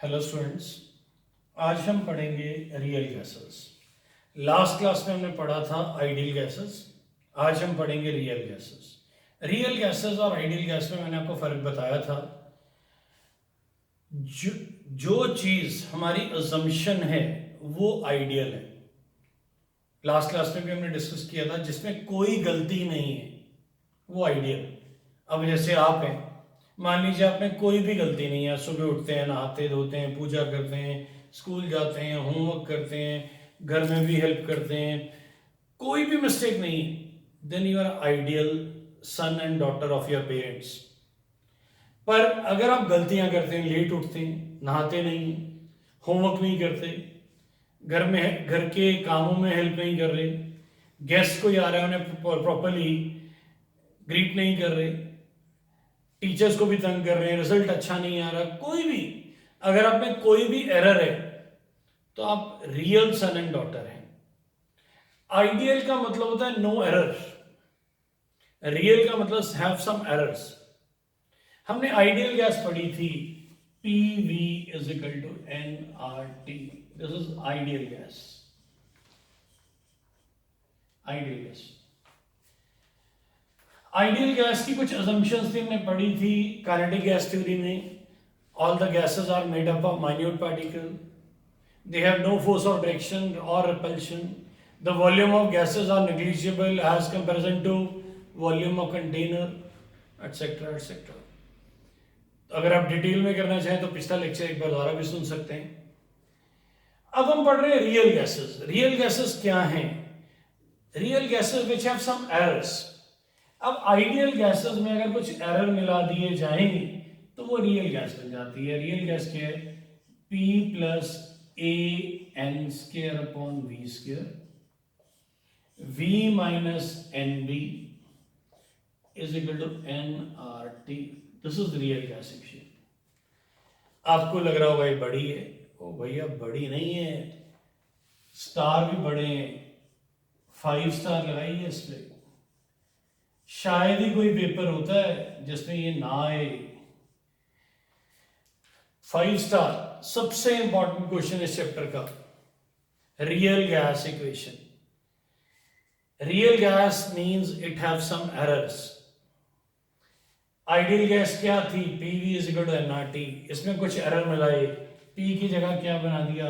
Hello students, आज हम पढ़ेंगे रियल गैसेस। लास्ट क्लास में हमने पढ़ा था आइडियल गैसेस। आज हम पढ़ेंगे रियल गैसेस। रियल गैसेस और आइडियल गैस में मैंने आपको फर्क बताया था। जो चीज हमारी अजम्पशन है वो आइडियल है। लास्ट क्लास में भी हमने डिस्कस किया था जिसमें कोई गलती नहीं है वो आइडियल। अब जैसे आप हैं, मान लीजिए आप में कोई भी गलती नहीं है, सुबह उठते हैं, नहाते धोते हैं, पूजा करते हैं, स्कूल जाते हैं, होमवर्क करते हैं, घर में भी हेल्प करते हैं, कोई भी मिस्टेक नहीं है, then you are ideal son and daughter of your parents. पर अगर आप गलतियां करते हैं, लेट उठते हैं, नहाते नहीं, होमवर्क नहीं करते, घर में घर के कामों में हेल्प नहीं कर रहे, गेस्ट कोई आ रहा है उन्हें प्रॉपरली ग्रीट नहीं कर रहे, टीचर्स को भी तंग कर रहे हैं, रिजल्ट अच्छा नहीं आ रहा, कोई भी अगर आप में कोई भी एरर है तो आप रियल सन एंड डॉटर हैं। आइडियल का मतलब होता है नो एरर, रियल का मतलब हैव सम एरर्स। हमने आइडियल गैस पढ़ी थी PV is equal to nRT। This is ideal gas. Ideal gas, ideal gas की कुछ असम्पशंस थी, हमने पढ़ी थी काइनेटिक गैस थ्योरी में। All the gases are made up of minute particle, they have no force of direction or repulsion, the volume of gases are negligible as comparison to volume of container, etc etc। अगर आप detail में करना चाहें तो पिछला lecture एक बार दोबारा भी सुन सकते हैं। अब हम पढ़ रहे हैं रियल गैसेस। रियल गैसेस क्या हैं? Real gases which have some errors. अब आइडियल गैसेस में अगर कुछ एरर मिला दिए जाएंगे तो वो रियल गैस बन जाती है। रियल गैस क्या है? P plus AN square upon V square, V minus NB is equal to nRT। This is real gas equation. आपको लग रहा होगा ये बड़ी है, ओ भैया बड़ी नहीं है, स्टार भी बड़े हैं, 5 स्टार लगाइए इस पे। शायद ही कोई पेपर होता है जिसमें ये ना आए। 5 स्टार सबसे इंपॉर्टेंट क्वेश्चन इस चैप्टर का, real gas equation. Real gas means it have some errors. Ideal gas क्या थी? PV is equal to nRT। इसमें कुछ एरर मिलाए, P की जगह क्या बना दिया?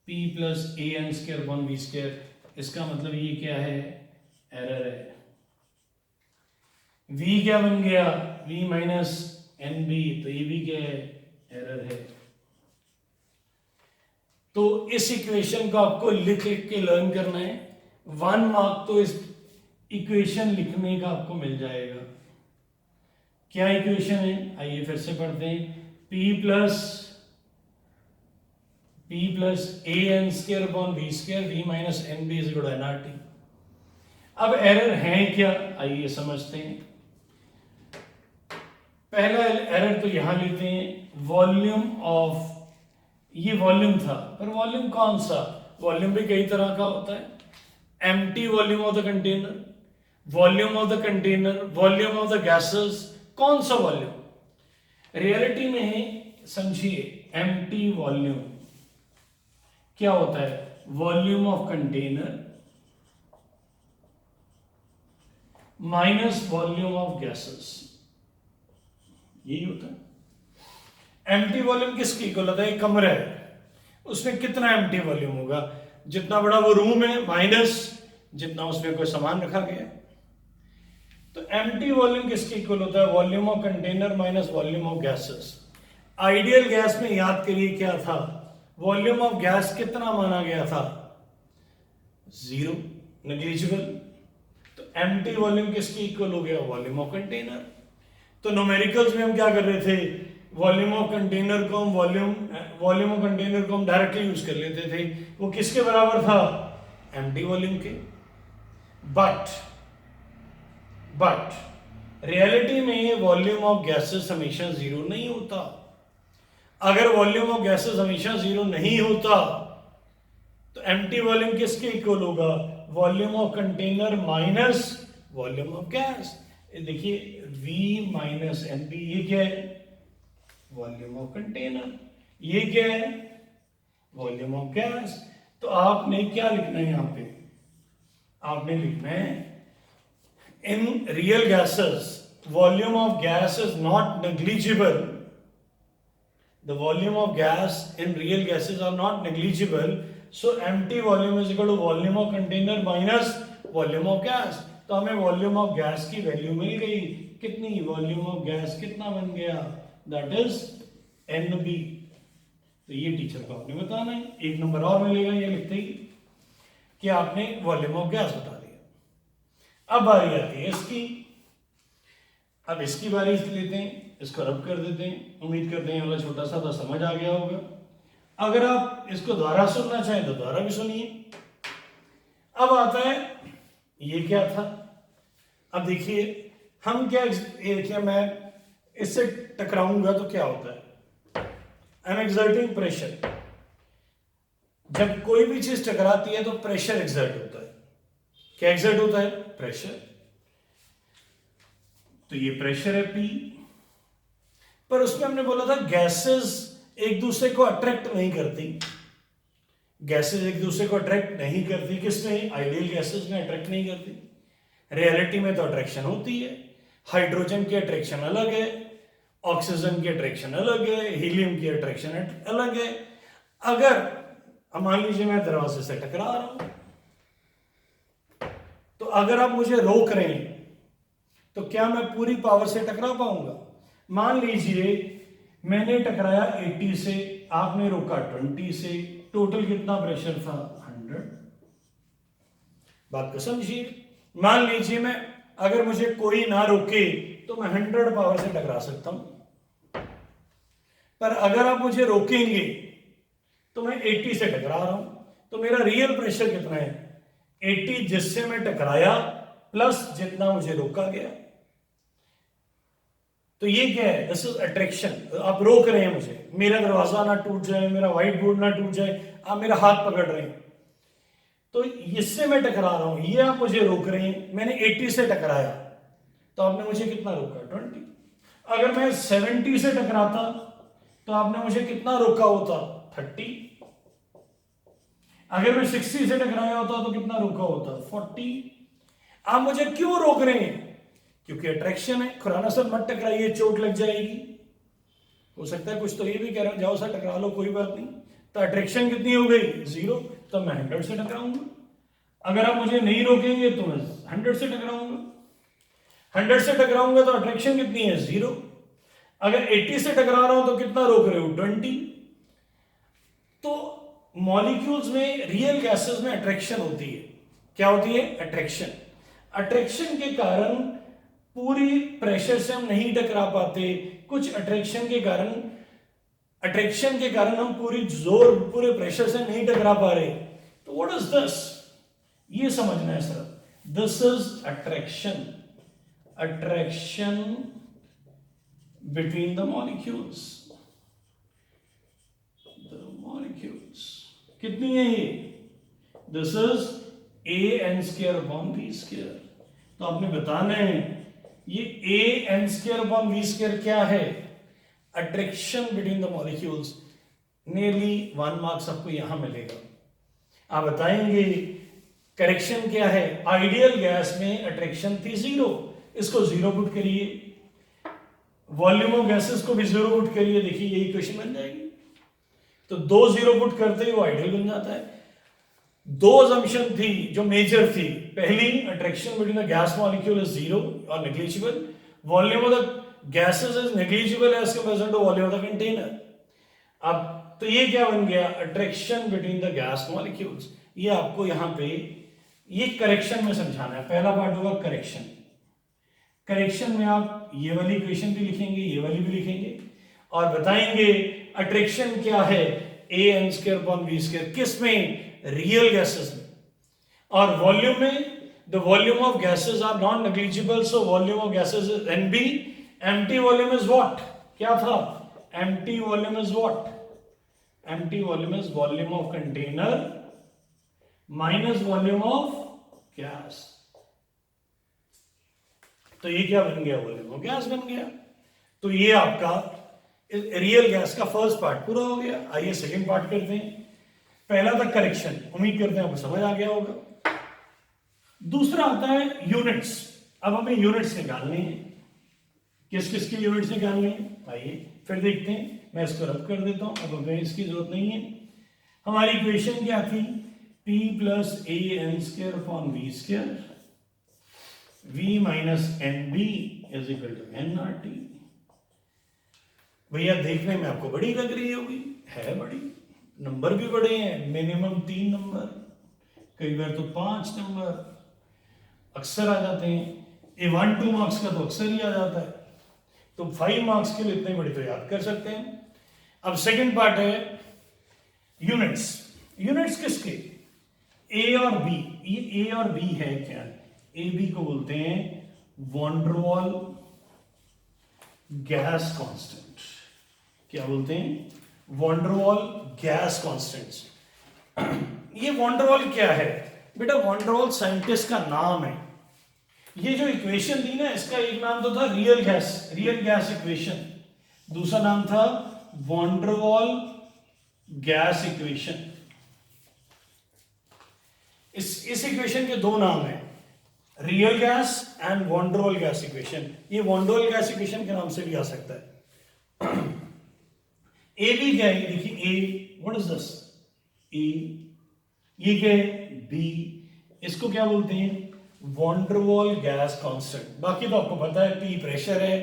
P plus AN square upon V square. इसका मतलब ये क्या है? एरर है। V क्या बन गया? V माइनस NB, तो ये भी क्या है? एरर है। तो इस इक्वेशन को आपको लिख लिख के लर्न करना है। 1 मार्क तो इस इक्वेशन लिखने का आपको मिल जाएगा। क्या इक्वेशन है? आइए फिर से पढ़ते हैं। P plus AN square upon V square, V minus NB is equal to nRT। अब एरर है क्या? आइए समझते हैं। पहला एरर तो यहां लेते हैं, वॉल्यूम ऑफ, ये वॉल्यूम था, पर वॉल्यूम कौन सा? वॉल्यूम भी कई तरह का होता है। Empty volume of the container, volume of the container, volume of the gases, कौन सा वॉल्यूम? रियलिटी में समझिए, एम्प्टी वॉल्यूम क्या होता है? Volume of container minus volume of gases, यही होता है। एम्प्टी वॉल्यूम किसकी इक्वल होता है? एक कमरा है, उसमें कितना एम्प्टी वॉल्यूम होगा? जितना बड़ा वो रूम है माइनस जितना उसमें कोई सामान रखा गया। तो एम्प्टी वॉल्यूम किसके इक्वल होता है? Volume of container minus volume of gases. Ideal gas में याद करिए क्या था? वॉल्यूम ऑफ गैस कितना माना गया था? 0, नेग्लिजिबल। तो एम्प्टी वॉल्यूम किसके इक्वल हो गया? Volume of container. तो न्यूमेरिकल्स में हम क्या कर रहे थे? वॉल्यूम ऑफ कंटेनर को हम वॉल्यूम ऑफ कंटेनर को हम डायरेक्टली यूज कर लेते थे। वो किसके बराबर था? एम्प्टी वॉल्यूम के। बट रियलिटी में वॉल्यूम ऑफ गैसेस हमेशा 0 नहीं होता। अगर वॉल्यूम ऑफ गैसेस हमेशा 0 नहीं होता तो एम्प्टी वॉल्यूम किसके इक्वल होगा? Volume of container minus volume of gas. देखिए V माइनस NB, ये क्या है? Volume of container. ये क्या है? Volume of gas. तो आपने क्या लिखना है यहां पे? आपने लिखना है in real gases volume of gas is not negligible. The volume of gas in real gases are not negligible, so empty volume is equal to volume of container minus volume of gas. तो हमें volume of gas की value मिल गई। कितनी? Volume of gas कितना बन गया? That is NB। तो ये टीचर को आपने बताना है। एक नंबर और मिलेगा ये लिखते ही कि आपने वॉल्यूम ऑफ गैस बता दिया। अब बारी आती है इसकी। अब इसकी बारी लेते हैं, इसको रब कर देते हैं। उम्मीद करते हैं वाला छोटा सा तो समझ आ गया होगा। अगर आप इसको दोबारा सुनना चाहें तो दोबारा भी सुनिए। अब आता है ये क्या था? अब देखिए हम क्या मैं इससे टकराऊंगा तो क्या होता है? I am exerting pressure. जब कोई भी चीज टकराती है तो प्रेशर एक्सर्ट होता है। क्या एक्सर्ट होता है? प्रेशर। तो ये प्रेशर है P। पर उसमें हमने बोला था गैसेस एक दूसरे को अट्रैक्ट नहीं करती। गैसेस एक दूसरे को अट्रैक्ट नहीं करती। किसमें? आइडियल गैसेस में अट्रैक्ट नहीं करती। रियलिटी में तो अट्रैक्शन होती है। हाइड्रोजन की अट्रैक्शन अलग है, ऑक्सीजन की अट्रैक्शन अलग है, हीलियम की अट्रैक्शन अलग है। अगर मान लीजिए मैं दरवाजे से टकरा रहा हूं, तो अगर आप मुझे रोक रहे हैं तो क्या मैं पूरी पावर से टकरा पाऊंगा? मान लीजिए मैंने टकराया 80 से, आपने रोका 20 से, टोटल कितना प्रेशर था? 100। बात को समझिए। मान लीजिए मैं अगर मुझे कोई ना रोके तो मैं 100 पावर से टकरा सकता हूं। पर अगर आप मुझे रोकेंगे तो मैं 80 से टकरा रहा हूं। तो मेरा रियल प्रेशर कितना है? 80 जिससे मैं टकराया प्लस जितना मुझे रोका गया। तो ये क्या है? This is attraction. आप रोक रहे हैं मुझे, मेरा दरवाजा ना टूट जाए, मेरा व्हाइट बोर्ड ना टूट जाए, आप मेरा हाथ पकड़ रहे हैं, तो इससे मैं टकरा रहा हूं, ये आप मुझे रोक रहे हैं। मैंने 80 से टकराया तो आपने मुझे कितना रोका? 20। अगर मैं 70 से टकराता तो आपने मुझे कितना रोका होता? 30। अगर मैं 60 से टकराया होता तो कितना रोका होता? 40। आप मुझे क्यों रोक रहे हैं? क्योंकि अट्रैक्शन है। खुराना सर मत टकराइए, चोट लग जाएगी। हो सकता है कुछ तो ये भी कह रहा है जाओ सर टकरा लो, कोई बात नहीं। तो अट्रैक्शन कितनी हो गई? 0। तो मैं 100 से टकराऊंगा। अगर आप मुझे नहीं रोकेंगे तो मैं 100 से टकराऊंगा। 100 से टकराऊंगा तो अट्रैक्शन कितनी है? 0। अगर 80 से टकरा रहा हूं तो कितना रोक रहे हो? 20। तो मॉलिक्यूल्स में, रियल गैसेस में अट्रैक्शन होती है। क्या होती है? अट्रैक्शन। अट्रैक्शन के कारण पूरी प्रेशर से हम नहीं टकरा पाते। कुछ अट्रैक्शन के कारण हम पूरे प्रेशर से नहीं टकरा पा रहे। तो व्हाट इज दिस? ये समझना है sir. This is attraction. Attraction between the molecules. कितनी है ये? This is AN² / V²। तो आपने बताना है ये AN² / V² क्या है? Attraction between the molecules. Nearly 1 marks आपको यहां मिलेगा। आप बताएंगे करेक्शन क्या है? आइडियल गैस में अट्रैक्शन थी 0, इसको 0 पुट करिए। वॉल्यूम ऑफ गैसेस को भी 0 पुट करिए, देखिए ये इक्वेशन बन जाएगी। तो 2 0 पुट करते ही वो आइडियल बन जाता है। 2 असम्पशन थी जो मेजर थी। पहली, attraction between the gas molecule is 0 और negligible. Volume of the gases is negligible as compared to volume of the container. अब तो ये क्या बन गया? Attraction between the gas molecules. ये आपको यहां पे ये करेक्शन में समझाना है। पहला पार्ट होगा करेक्शन। करेक्शन में आप ये वाली इक्वेशन भी लिखेंगे, ये वाली भी लिखेंगे और बताएंगे अट्रैक्शन क्या है? AN² / V²। किस में? रियल गैसेस में। और वॉल्यूम में, the volume of gases are non negligible, so volume of gases is NB। Empty volume is what? क्या था? Empty volume is what? Empty volume is volume of container minus volume of gas. तो ये क्या बन गया? Volume of gas बन गया। तो ये आपका रियल गैस का फर्स्ट पार्ट पूरा हो गया। आइए सेकंड पार्ट करते हैं। पहला था करेक्शन, उम्मीद करते हैं आपको समझ आ गया होगा। दूसरा आता है यूनिट्स। अब हमें यूनिट्स निकालने हैं। किस किस की यूनिट्स निकालने हैं आइए फिर देखते हैं। मैं इसको रब कर देता हूं, अब हमें इसकी जरूरत नहीं है। हमारी इक्वेशन क्या थी? p plus A N square upon V square v minus N B is equal to N R T. भैया देखने में आपको बड़ी लग रही होगी, है बड़ी, नंबर भी बड़े हैं, मिनिमम 3 नंबर, कई बार तो 5 नंबर अक्सर आ जाते हैं। ये 1-2 मार्क्स का तो अक्सर ही आ जाता है, तो 5 मार्क्स के लिए इतने बड़े तो याद कर सकते हैं। अब सेकंड पार्ट है यूनिट्स। यूनिट्स किसके? ए और बी। ये ए और बी है क्या? ए बी को बोलते हैं वॉन डेर वाल गैस कांस्टेंट। क्या बोलते हैं? वॉन डेर वाल गैस कांस्टेंट्स। ये वॉन डेर वाल क्या है बेटा? वॉन डेर वाल साइंटिस्ट का नाम है। ये जो इक्वेशन दी ना, इसका एक नाम तो था रियल गैस इक्वेशन, दूसरा नाम था वॉन डेर वाल गैस इक्वेशन। इस इक्वेशन के दो नाम हैं, real gas and van der वाल गैस इक्वेशन। ये वॉन डेर वाल गैस इक्वेशन के नाम से भी आ सकता है। ए बी क्या है? देखिए A, what is this? A, ये क्या है? बी। इसको क्या बोलते हैं? वॉन डेर वाल गैस कांस्टेंट। बाकी तो आपको पता है, पी प्रेशर है,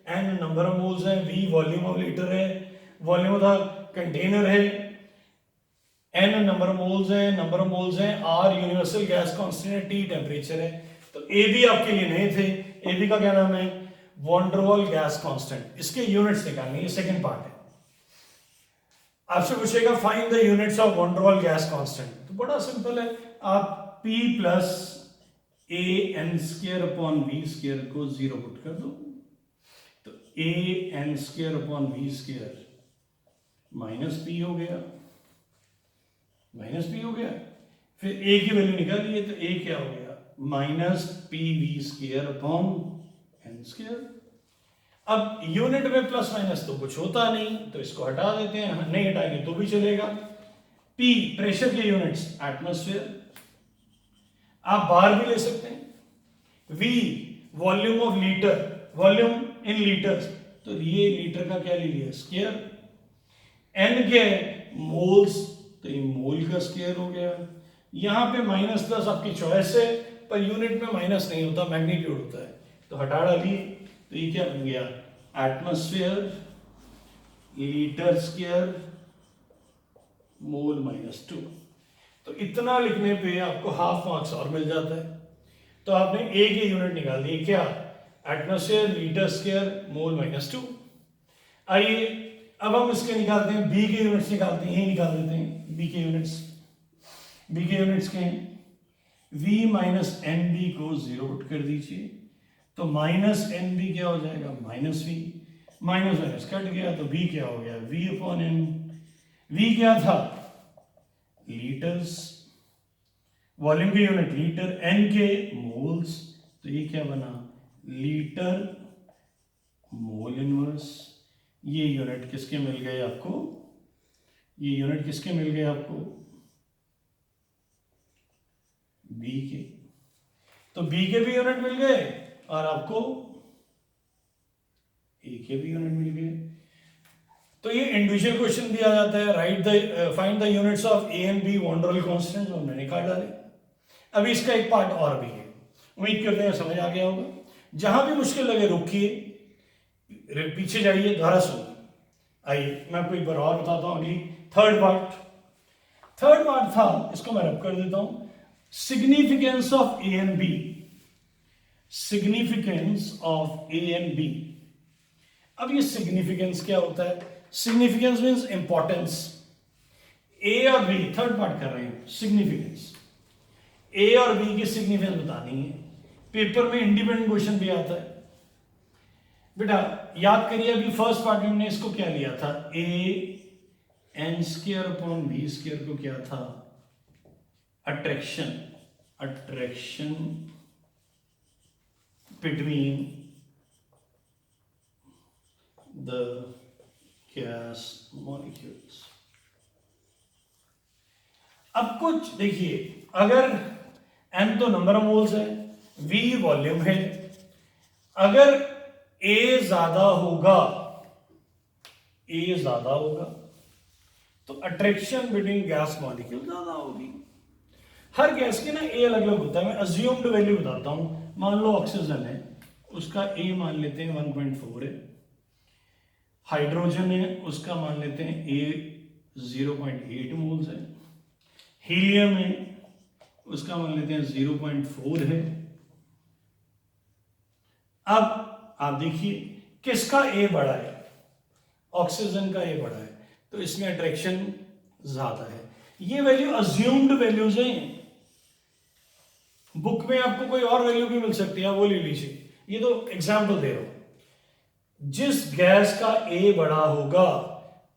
एन नंबर ऑफ मोल्स है, वी वॉल्यूम ऑफ लीटर है, वॉल्यूम ऑफ द कंटेनर है, एन नंबर ऑफ मोल्स है, आर यूनिवर्सल गैस कांस्टेंट है, टी टेम्परेचर है। तो ए बी आपके लिए नए थे। ए बी का क्या नाम है? वॉन डेर वाल गैस कांस्टेंट। इसके यूनिट्स निकालनी है, सेकंड पार्ट है। आपसे पूछेगा find the units of van der वाल गैस कांस्टेंट। तो बड़ा सिंपल है, आप P plus A N square upon V square को 0 पुट कर दो, तो a N square upon V square minus P हो गया, फिर ए की वैल्यू निकालिए, तो ए क्या हो गया? Minus P V square upon N square. अब यूनिट में प्लस माइनस तो कुछ होता नहीं, तो इसको हटा देते हैं, नहीं हटाएंगे तो भी चलेगा। P प्रेशर के यूनिट्स एटमॉस्फेयर, आप बार भी ले सकते हैं। V volume of litre, volume in litres, तो ये लीटर का क्या ले लिया? स्क्वायर। N क्या है? मोल्स, तो ये मोल का स्क्वायर हो गया। यहां पे माइनस प्लस आपकी चॉइस है, पर यूनिट में माइनस नहीं होता, मैग्नीट्यूड होता है, तो हटा डालिए, तो ये क्या बन गया? Atmosphere litre square mole minus 2। तो इतना लिखने पे आपको हाफ मार्क्स और मिल जाता है। तो आपने ए के यूनिट निकाल दिए, क्या? Atmosphere litre square mole minus 2। आइए अब हम इसके निकालते हैं, बी के यूनिट्स निकालते हैं, यही निकाल देते हैं बी के यूनिट्स। बी के यूनिट्स के हैं, v माइनस एन बी को 0 पुट कर दीजिए, तो माइनस एन बी क्या हो जाएगा? Minus V, minus minus cut गया, तो v क्या हो गया? v upon N. v क्या था? लीटर्स, वॉल्यूम की यूनिट लीटर, n के मोल्स, तो ये क्या बना? Litre mole inverse. ये यूनिट किसके मिल गए आपको? ये यूनिट किसके मिल गए आपको? बी के। तो बी के भी यूनिट मिल गए और आपको ए के भी यूनिट मिल गए। तो ये इंडिविजुअल क्वेश्चन दिया जाता है, write the find the units of A and B van der Waals constant, हमने निकाल डाले। अभी इसका एक पार्ट और भी है, उम्मीद करते हैं समझ आ गया होगा। जहां भी मुश्किल लगे रुकिए, पीछे जाइए, दोबारा सुनिए। आइए मैं आपको एक बार और बताता हूं। अगली थर्ड पार्ट था, इसको मैं रब कर देता हूं, significance of A and B. Significance of A and B. अब ये सिग्निफिकेंस क्या होता है? Significance means importance. ए और बी, थर्ड पार्ट कर रहे हैं, सिग्निफिकेंस। ए और बी की सिग्निफिकेंस बतानी है। पेपर में इंडिपेंडेंट क्वेश्चन भी आता है बेटा, याद करिए। अभी फर्स्ट पार्ट में हमने इसको क्या लिया था? A n square upon b square को क्या था? Attraction between the gas molecules. अब कुछ देखिए, अगर n तो नंबर ऑफ मोल्स है, v वॉल्यूम है, अगर a ज्यादा होगा तो अट्रैक्शन बिटवीन गैस मॉलिक्यूल ज्यादा होगी। हर गैस के ना ए अलग अलग होता है। मैं अज्यूम्ड वैल्यू बताता हूं। मान लो ऑक्सीजन है, उसका ए मान लेते हैं 1.4 है। हाइड्रोजन है, उसका मान लेते हैं ए 0.8 मोल्स है। हीलियम है, उसका मान लेते हैं 0.4 है। अब आप देखिए किसका ए बड़ा है, ऑक्सीजन का ए बड़ा है, तो इसमें अट्रैक्शन ज्यादा है। ये वैल्यू अज्यूम्ड वैल्यूज हैं। बुक में आपको कोई और वैल्यू भी मिल सकती है, वो ले लीजिए। ये तो एग्जाम्पल दे रहा हूं। जिस गैस का ए बड़ा होगा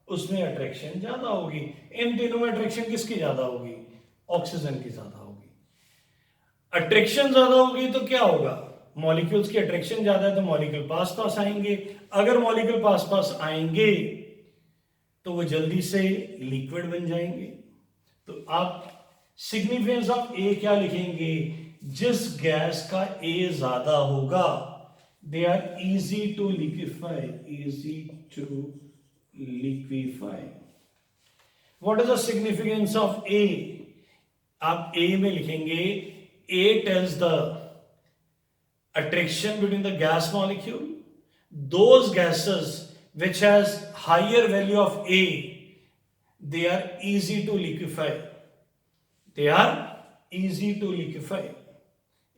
उसमें अट्रैक्शन ज्यादा होगी। इन तीनों में अट्रैक्शन किसकी ज्यादा होगी? ऑक्सीजन की ज्यादा होगी। अट्रैक्शन ज्यादा होगी तो क्या होगा? मॉलिक्यूल्स की अट्रैक्शन ज्यादा है तो मॉलिक्यूल पास पास आएंगे। अगर मॉलिक्यूल पास पास आएंगे तो वो जल्दी से लिक्विड बन जाएंगे। तो आप सिग्निफिकेंस ऑफ ए क्या लिखेंगे? जिस गैस का ए ज्यादा होगा they are easy to liquefy, easy to liquefy. What is the significance of a? आप ए में लिखेंगे a tells the attraction between the gas molecule. Those gases which has higher value of A, they are easy to liquefy. They are easy to liquefy.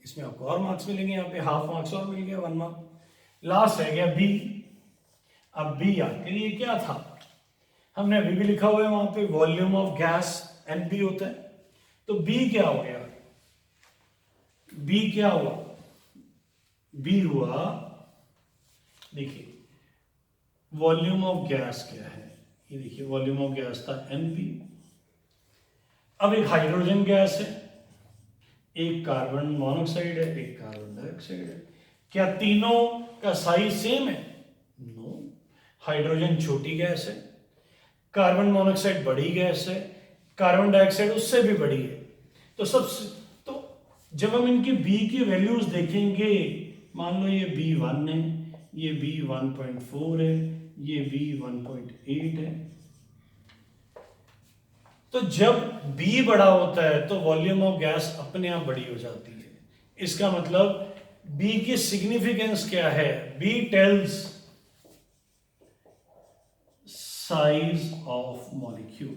इसमें आपको और marks मिलेंगे, यहाँ पे half marks और मिल गया, 1 मार्क। लास्ट रह गया बी। अब बी याद करिए क्या था, हमने अभी भी लिखा हुआ है वहां पे वॉल्यूम ऑफ गैस NP होता है। तो बी क्या हो गया? बी क्या हुआ? बी हुआ, देखिए वॉल्यूम ऑफ गैस क्या है, ये देखिए वॉल्यूम ऑफ गैस था NP। अब एक हाइड्रोजन गैस है, एक कार्बन मोनोऑक्साइड है, एक कार्बन डाइऑक्साइड है। क्या तीनों का साइज सेम है? नो। हाइड्रोजन छोटी गैस है, कार्बन मोनोऑक्साइड बड़ी गैस है, कार्बन डाइऑक्साइड उससे भी बड़ी है। तो जब हम इनकी बी की वैल्यूज देखेंगे, मान लो ये B1 है, ये B1.4 है, ये B1.8 है। तो जब B बड़ा होता है तो वॉल्यूम ऑफ गैस अपने आप बड़ी हो जाती है। इसका मतलब B की सिग्निफिकेंस क्या है? B tells size of molecule,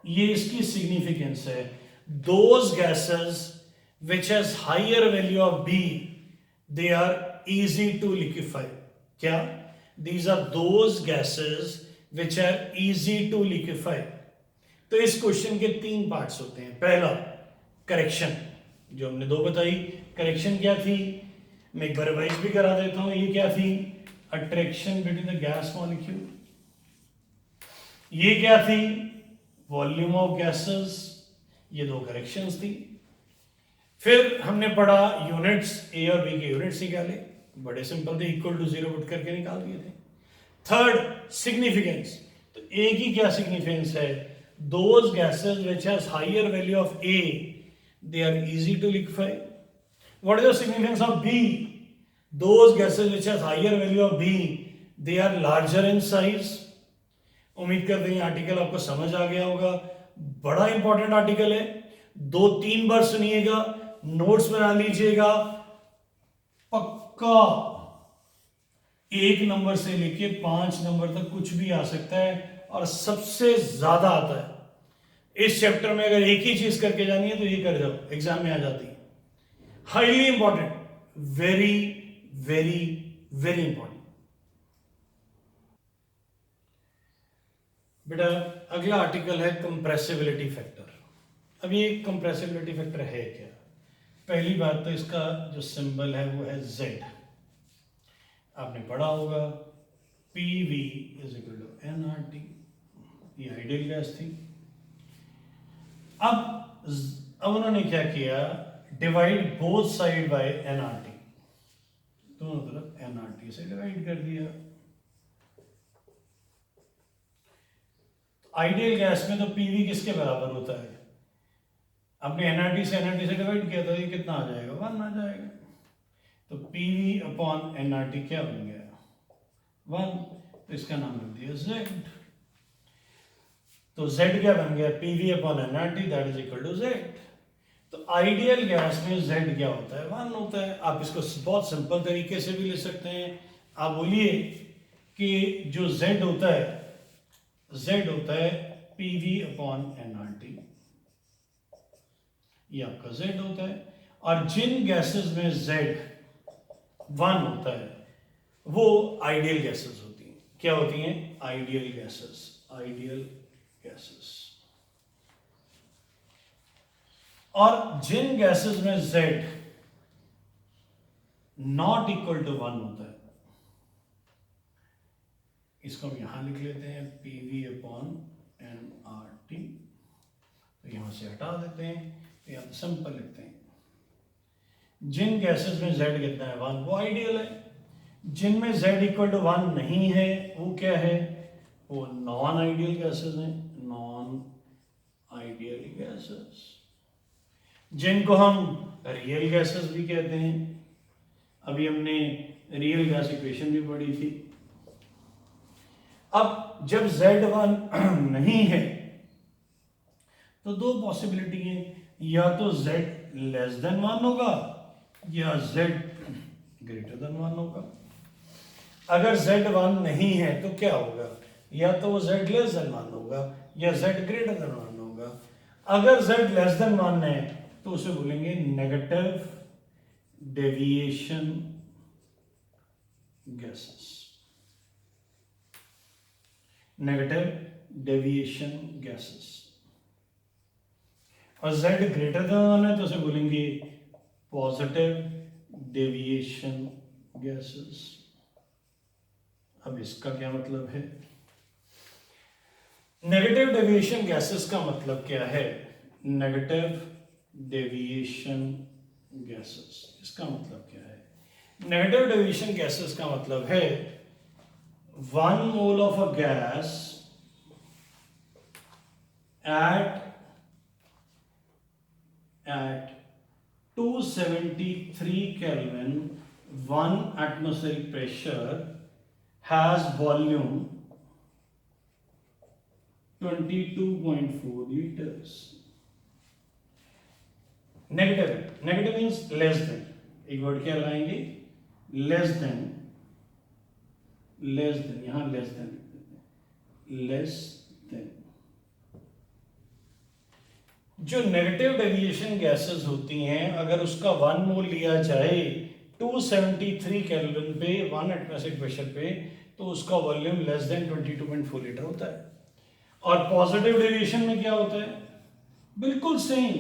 ये इसकी सिग्निफिकेंस है। Those gases which has higher value of B, they are easy to liquefy. क्या? These are those gases which are easy to liquefy. तो इस क्वेश्चन के 3 पार्ट्स होते हैं। पहला करेक्शन, जो हमने 2 बताई। करेक्शन क्या थी? मैं एक बार रिवाइज भी करा देता हूं। ये क्या थी? Attraction between the gas molecule. ये क्या थी? Volume of gases. ये 2 करेक्शंस थी। फिर हमने पढ़ा यूनिट्स, ए और बी के यूनिट्स निकाले, बड़े सिंपल थे, इक्वल टू 0 पुट करके निकाल दिए थे। थर्ड सिग्निफिकेंस, तो ए की क्या सिग्निफिकेंस है? Those gases which has higher value of A they are easy to liquefy. What is the significance of B? Those gases which has higher value of B they are larger in size. उम्मीद करते हैं article आपको समझ आ गया होगा। बड़ा important article है, 2-3 बार सुनिएगा, नोट्स बना लीजिएगा, पक्का 1 नंबर से लेके 5 नंबर तक कुछ भी आ सकता है, और सबसे ज्यादा आता है इस चैप्टर में। अगर एक ही चीज करके जानी है तो ये कर जाओ, एग्जाम में आ जाती है। Highly important, very very very important. बेटा अगला आर्टिकल है कंप्रेसिबिलिटी फैक्टर। अब ये कंप्रेसिबिलिटी फैक्टर है क्या? पहली बात तो इसका जो सिंबल है वो है Z। आपने पढ़ा होगा PV = nRT। ये आइडियल गैस थी। अब उन्होंने क्या किया? Divide both side by nRT, दोनों तरफ nRT से डिवाइड कर दिया। आइडियल गैस में तो पीवी किसके बराबर होता है? आपने एनआरटी से डिवाइड किया था, ये कितना आ जाएगा? 1 आ जाएगा। तो पीवी अपॉन एनआरटी क्या बन गया? 1। तो इसका नाम रख दिया जेड। तो जेड क्या बन गया? PV upon NRT that is equal to Z. तो आइडियल गैस में जेड क्या होता है? 1 होता है। आप इसको बहुत सिंपल तरीके से भी ले सकते हैं। आप बोलिए कि जो जेड होता है पीवी अपॉन एनआरटी, ये आपका जेड होता है। और जिन गैसेस में जेड 1 होता है वो आइडियल गैसेस होती हैं। क्या होती हैं? Ideal gases. Ideal gases. और जिन गैसेस में जेड नॉट इक्वल टू 1 होता है, इसको हम यहां लिख लेते हैं PV upon N R T. तो यहां से हटा देते हैं, तो यहां सिंपल लिखते हैं जिन गैसेस में जेड कितना है? 1, वो आइडियल है। जिनमें जेड इक्वल टू 1 नहीं है वो क्या है? वो नॉन आइडियल गैसेस हैं। नॉन आइडियल गैसेस, जिनको हम रियल गैसेस भी कहते हैं। अभी हमने रियल गैस इक्वेशन भी पढ़ी थी। अब जब Z1 नहीं है तो दो पॉसिबिलिटी है, या तो Z लेस देन 1 होगा या Z ग्रेटर देन 1 होगा। अगर Z1 नहीं है तो क्या होगा? या तो वो Z लेस देन 1 होगा या Z ग्रेटर देन 1 होगा। अगर Z लेस देन 1 है तो उसे बोलेंगे negative deviation gases. Negative deviation gases. और Z ग्रेटर देन 1 है तो उसे बोलेंगे पॉजिटिव डेविएशन गैसेस। अब इसका क्या मतलब है? नेगेटिव डेविएशन गैसेस का मतलब क्या है? नेगेटिव डेविएशन गैसेस, इसका मतलब क्या है? नेगेटिव डेविएशन गैसेस का मतलब है 1 mole of a gas at 273 Kelvin 1 atmospheric pressure has volume 22.4 liters. Negative means less than. एक वर्ड क्या लगाएंगे? Less than. यहां लेस देन। जो नेगेटिव डेविएशन गैसेस होती हैं, अगर उसका 1 मोल लिया जाए 273 केल्विन पे 1 एटमॉस्फेरिक प्रेशर पे, तो उसका वॉल्यूम लेस देन 22.4 लीटर होता है। और पॉजिटिव डेविएशन में क्या होता है? बिल्कुल same.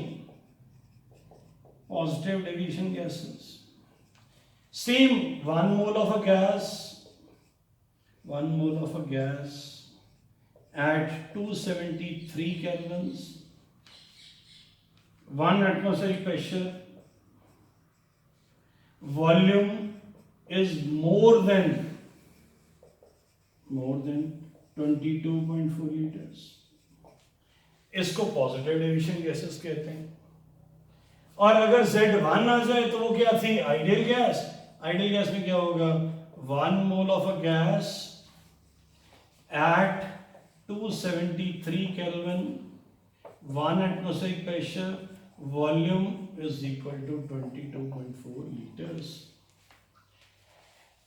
Positive deviation gases same 1 mole of a gas at 273 kelvins 1 atmospheric pressure, volume is more than 22.4 liters. इसको पॉजिटिव डेविएशन गैसेस कहते हैं। और अगर Z1 आ जाए तो वो क्या थी? Ideal gas. आइडियल गैस में क्या होगा? 1 mole of a gas at 273 Kelvin 1 atmospheric pressure, volume is equal to 22.4 liters।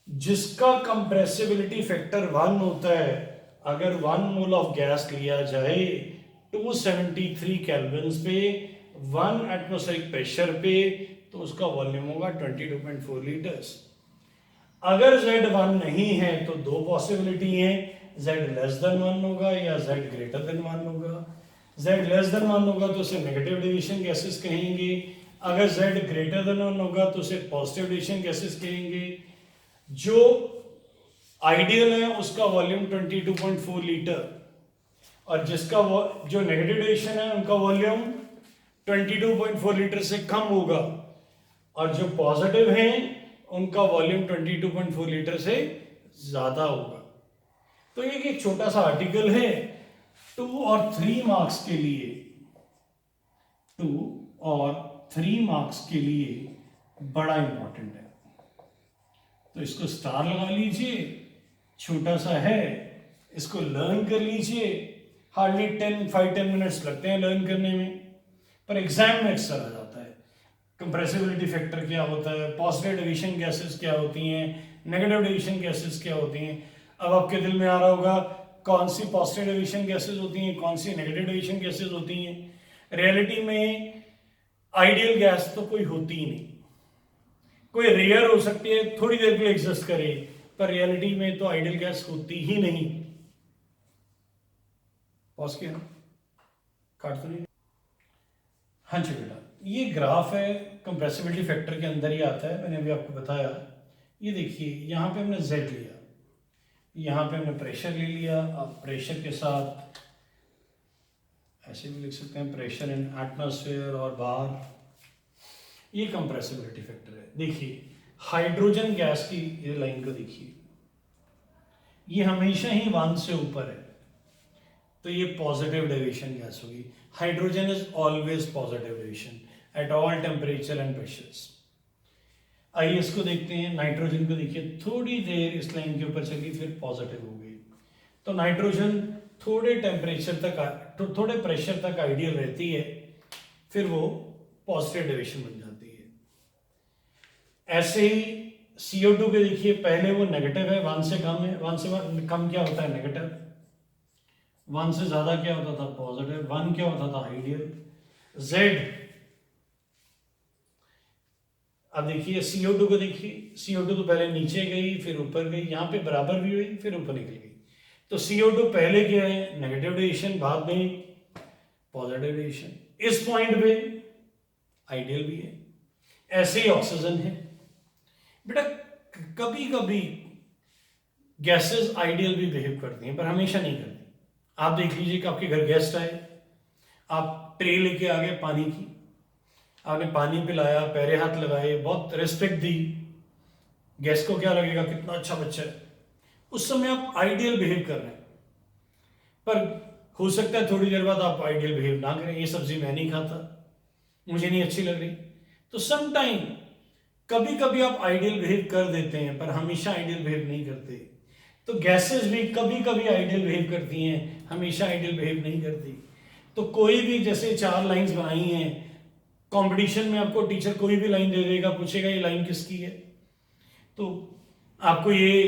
जिसका कंप्रेसिबिलिटी फैक्टर 1 होता है, अगर 1 मोल ऑफ गैस लिया जाए 273 केल्विन पे 1 एटमॉस्फेरिक प्रेशर पे, तो उसका वॉल्यूम होगा 22.4 लीटर्स। अगर Z1 नहीं है तो दो पॉसिबिलिटी हैं, Z लेस देन 1 होगा या Z ग्रेटर देन 1 होगा। Z लेस देन 1 होगा तो उसे नेगेटिव डेविएशन गैसेस कहेंगे। अगर Z ग्रेटर देन 1 होगा तो उसे पॉजिटिव डेविएशन गैसेस कहेंगे। जो आइडियल है उसका वॉल्यूम 22.4 लीटर, और जिसका जो नेगेटिव डेविएशन है उनका वॉल्यूम 22.4 लीटर से कम होगा, और जो पॉजिटिव हैं उनका वॉल्यूम 22.4 लीटर से ज्यादा होगा। तो ये एक छोटा सा आर्टिकल है 2 और 3 मार्क्स के लिए 2 और 3 मार्क्स के लिए बड़ा इंपॉर्टेंट है, तो इसको स्टार लगा लीजिए। छोटा सा है, इसको लर्न कर लीजिए। हार्डली 5-10 मिनट्स लगते हैं लर्न करने में, पर एग्जाम में अक्सर आ जाता है। कंप्रेसिबिलिटी फैक्टर क्या होता है, पॉजिटिव डिवीजन गैसेस क्या होती हैं, नेगेटिव डिवीजन गैसेस क्या होती हैं। अब आपके दिल में आ रहा होगा कौन सी पॉजिटिव डिवीजन गैसेस होती हैं, कौन सी नेगेटिव डिवीजन गैसेस होती हैं। रियलिटी में आइडियल गैस तो कोई होती ही नहीं, कोई रेयर हो सकती है, थोड़ी देर के लिए एग्जिस्ट करे, पर रियलिटी में तो आइडियल गैस होती ही नहीं। पॉज किया, काट तो नहीं। हाँ जी बेटा, ये ग्राफ है, कंप्रेसिबिलिटी फैक्टर के अंदर ही आता है, मैंने अभी आपको बताया। ये देखिए, यहाँ पे हमने Z लिया, यहाँ पे हमने प्रेशर ले लिया। अब प्रेशर के साथ ऐसे भी लिख सकते हैं, प्रेशर इन एटमॉस्फेयर और बाहर। ये कंप्रेसिबिलिटी फैक्टर है। देखिए हाइड्रोजन गैस की ये लाइन को देखिए, ये हमेशा ही 1 से ऊपर है, तो ये पॉजिटिव डेविएशन गैस होगी। Hydrogen is always positive deviation at all temperature and pressures. आइए इसको देखते हैं, नाइट्रोजन को देखिए, थोड़ी देर इस लाइन के ऊपर चली फिर पॉजिटिव हो गई। तो नाइट्रोजन थोड़े टेम्परेचर तक, थोड़े प्रेशर तक आइडियल रहती है, फिर वो पॉजिटिव डेविएशन बन जाती है। ऐसे ही CO2 के देखिए, पहले वो नेगेटिव है, 1 से कम है। 1 से कम क्या होता है, नेगेटिव। 1 से ज्यादा क्या होता था, पॉजिटिव। 1 क्या होता था, आइडियल। Z, अब देखिए CO2 को देखिए, CO2 तो पहले नीचे गई फिर ऊपर गई, यहाँ पे बराबर भी हुई फिर ऊपर निकल गई। तो CO2 पहले क्या है, नेगेटिव डेविएशन, बाद में पॉजिटिव डेविएशन, इस पॉइंट पे आइडियल भी है। ऐसे ही ऑक्सीजन है बेटा। कभी कभी गैसेस आइडियल भी बिहेव करती हैं, पर हमेशा नहीं करती। आप देख लीजिए कि आपके घर गेस्ट आए, आप ट्रे लेके आ गए पानी की, आपने पानी पिलाया, पैरे हाथ लगाए, बहुत रिस्पेक्ट दी, गेस्ट को क्या लगेगा, कितना अच्छा बच्चा है। उस समय आप आइडियल बिहेव कर रहे हैं, पर हो सकता है थोड़ी देर बाद आप आइडियल बिहेव ना करें, ये सब्जी मैं नहीं खाता, मुझे नहीं अच्छी लग रही। तो सम टाइम कभी कभी आप आइडियल बिहेव कर देते हैं, पर हमेशा आइडियल बिहेव नहीं करते। तो गैसेस भी कभी कभी आइडियल बिहेव करती हैं, हमेशा आइडियल बिहेव नहीं करती। तो कोई भी, जैसे 4 लाइंस बनाई हैं, कंपटीशन में आपको टीचर कोई भी लाइन दे देगा, पूछेगा ये लाइन किसकी है, तो आपको ये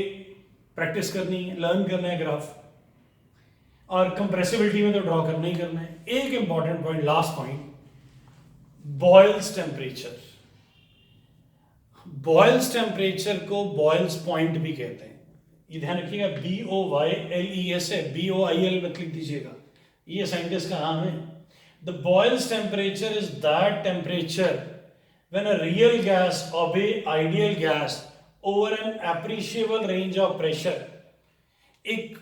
प्रैक्टिस करनी है, लर्न करना है ग्राफ, और कंप्रेसिबिलिटी में तो ड्रॉ करना ही करना है। एक important point, last point, boils temperature. Boils temperature को बॉयल्स पॉइंट भी कहते हैं। ये ध्यान रखिएगा, BOYLES है, BOIL मत लिख दीजिएगा, ये साइंटिस्ट का नाम है। The Boyle's temperature is that temperature when a real gas obey ideal gas over an appreciable range of pressure. एक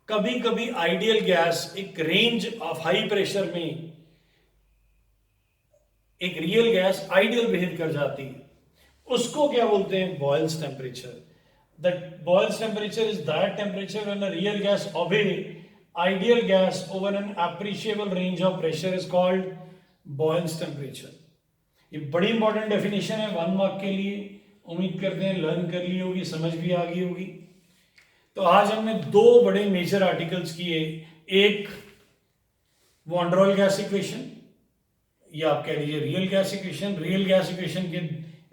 कभी कभी आइडियल गैस एक रेंज ऑफ हाई प्रेशर में एक रियल गैस आइडियल बिहेव कर जाती है, उसको क्या बोलते हैं, boils temperature. That boils temperature is that temperature when a real gas obey ideal gas over an appreciable range of pressure is called Boyle's temperature. ये बड़ी इंपॉर्टेंट डेफिनेशन है 1 मार्क के लिए। उम्मीद करते हैं लर्न कर ली होगी, समझ भी आ गई होगी। तो आज हमने 2 बड़े मेजर आर्टिकल्स किए, एक वॉन-डर-वाल गैस इक्वेशन, या आप कह लीजिए real gas equation. Real gas equation के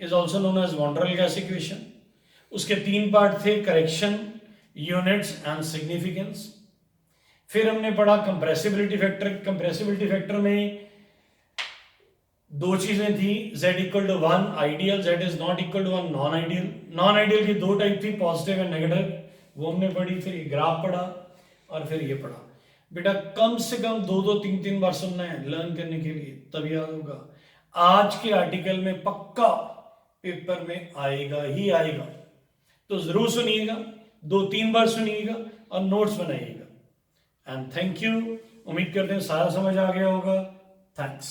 is also known as van der Waals gas equation. उसके 3 पार्ट थे, करेक्शन, यूनिट्स एंड सिग्निफिकेंस। फिर हमने पढ़ा कंप्रेसिबिलिटी फैक्टर। कंप्रेसिबिलिटी फैक्टर में 2 चीजें थी, Z = 1 ideal, Z is not equal to 1 non ideal. Non ideal की 2 टाइप थी, पॉजिटिव एंड नेगेटिव, वो हमने पढ़ी। फिर ये ग्राफ पढ़ा और फिर ये पढ़ा। बेटा कम से कम 2-2, 3-3 बार सुनना है लर्न करने के लिए, तब याद होगा। आज के आर्टिकल में पक्का पेपर में आएगा ही आएगा, तो जरूर सुनिएगा, 2-3 बार सुनिएगा और नोट्स बनाइएगा। And thank you. उम्मीद करते हैं सारा समझ आ गया होगा। थैंक्स।